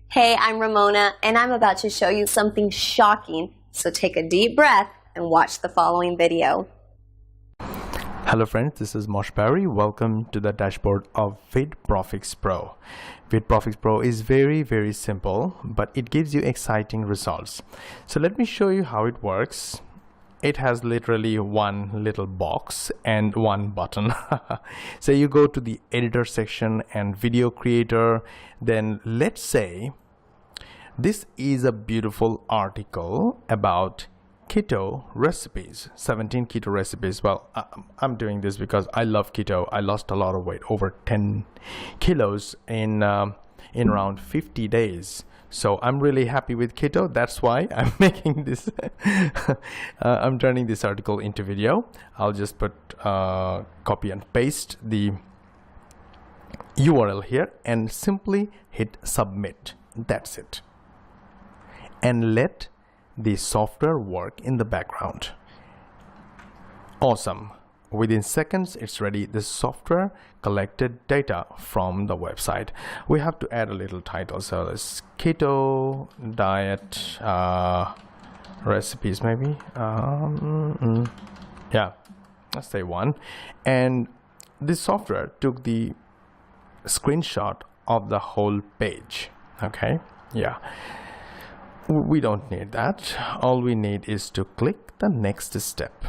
Hey, I'm Ramona, and I'm about to show you something shocking, so take a deep breath and watch the following video. Hello friends, this is Mosh Barry. Welcome to the dashboard of VidProfixPro. VidProfixPro is very simple, but it gives you exciting results. So let me show you how it works. It has literally one little box and one button. So you go to the editor section and video creator. Then let's say this is a beautiful article about keto recipes, 17 keto recipes. Well, I'm doing this because I love keto. I lost a lot of weight, over 10 kilos in around 50 days. So I'm really happy with keto. That's why I'm making this. I'm turning this article into video. I'll just put copy and paste the URL here and simply hit submit. That's it. And let the software work in the background. Awesome. Within seconds it's ready. The software collected data from the website. We have to add a little title, so this keto diet recipes maybe. Yeah, let's say one. And this software took the screenshot of the whole page. Okay, yeah, we don't need that. All we need is to click the next step,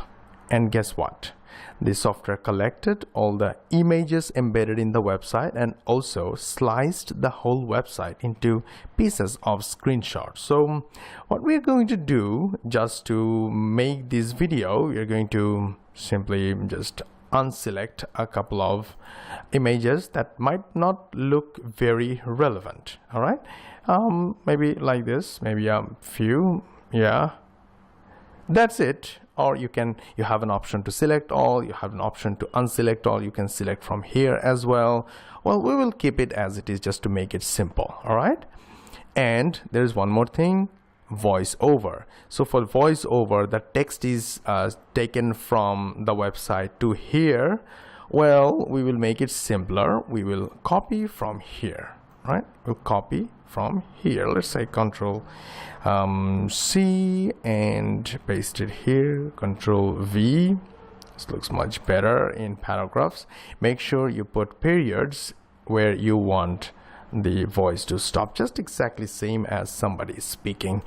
and guess what? The software collected all the images embedded in the website and also sliced the whole website into pieces of screenshots. So what we're going to do, just to make this video, we're going to simply just unselect a couple of images that might not look very relevant. All right, maybe like this, maybe a few. Yeah, that's it. Or you have an option to select all, you have an option to unselect all. You can select from here as well. Well, we will keep it as it is just to make it simple. All right, and there's one more thing, voiceover. So for voiceover, the text is taken from the website to here. Well, we will make it simpler. We will copy from here. Right, we'll copy from here. Let's say Control C and paste it here. Control V. This looks much better in paragraphs. Make sure you put periods where you want the voice to stop, just exactly same as somebody speaking.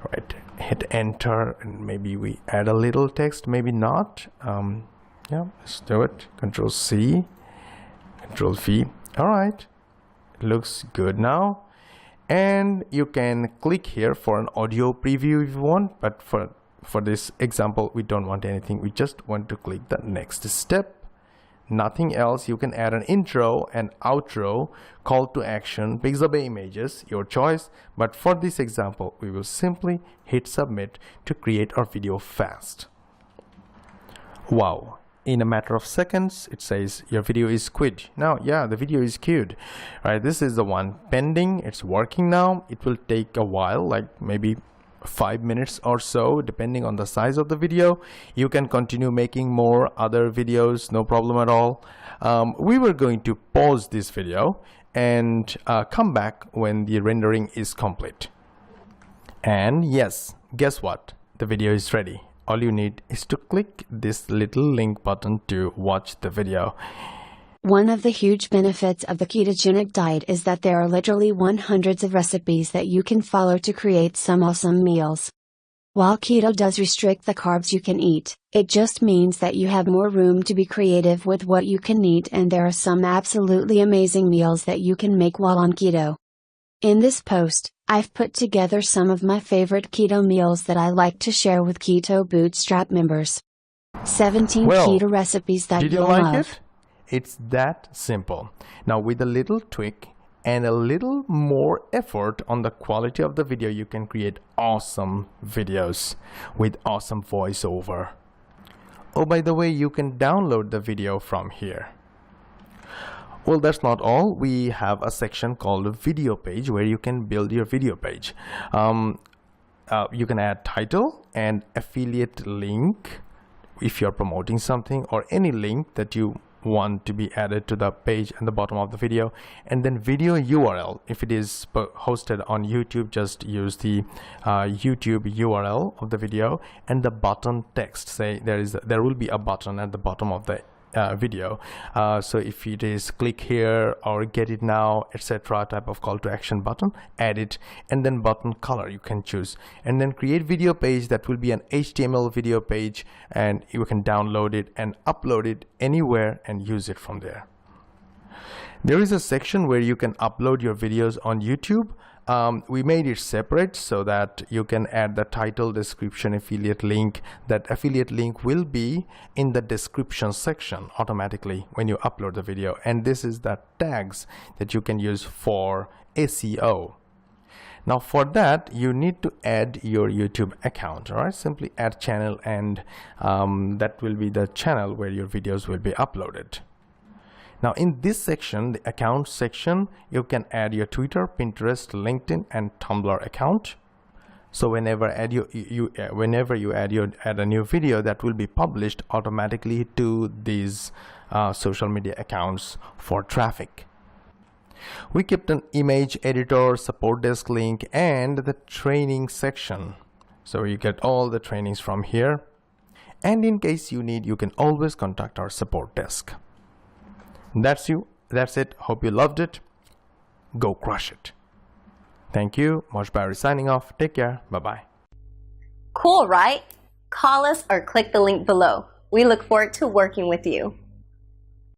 Right, hit enter, and maybe we add a little text, maybe not. Yeah, let's do it. Control C, Control V. All right, it looks good now. And you can click here for an audio preview if you want, but for this example we don't want anything. We just want to click the next step, nothing else. You can add an intro and outro, call to action, pixabay images, your choice. But for this example we will simply hit submit to create our video fast. Wow, in a matter of seconds it says your video is queued. Now, yeah, the video is queued. Right, this is the one pending. It's working now. It will take a while, like maybe 5 minutes or so, depending on the size of the video. You can continue making more other videos, no problem at all. We were going to pause this video and come back when the rendering is complete. And yes, guess what? The video is ready. All you need is to click this little link button to watch the video. One of the huge benefits of the ketogenic diet is that there are literally hundreds of recipes that you can follow to create some awesome meals. While keto does restrict the carbs you can eat, it just means that you have more room to be creative with what you can eat, and there are some absolutely amazing meals that you can make while on keto. In this post, I've put together some of my favorite keto meals that I like to share with Keto Bootstrap members. 17 keto recipes that you'll love. Did you like it? It's that simple. Now, with a little tweak and a little more effort on the quality of the video, you can create awesome videos with awesome voiceover. Oh, by the way, you can download the video from here. Well, that's not all. We have a section called a video page where you can build your video page. You can add title and affiliate link if you're promoting something, or any link that you one to be added to the page and the bottom of the video. And then video URL, if it is hosted on YouTube, just use the YouTube URL of the video, and the button text, say there will be a button at the bottom of the video, so if it is click here or get it now, etc., type of call to action button, add it. And then button color you can choose, and then create video page. That will be an HTML video page, and you can download it and upload it anywhere and use it from there. There is a section where you can upload your videos on YouTube. We made it separate so that you can add the title, description, affiliate link. That affiliate link will be in the description section automatically when you upload the video. And this is the tags that you can use for SEO. Now for that, you need to add your YouTube account. All right, simply add channel, and that will be the channel where your videos will be uploaded. Now in this section, the account section, you can add your Twitter, Pinterest, LinkedIn, and Tumblr account. So whenever you add a new video, that will be published automatically to these social media accounts for traffic. We kept an image editor, support desk link, and the training section. So you get all the trainings from here. And in case you need, you can always contact our support desk. That's it. Hope you loved it. Go crush it. Thank you. Mosh Barry signing off. Take care. Bye-bye. Cool, right? Call us or click the link below. We look forward to working with you.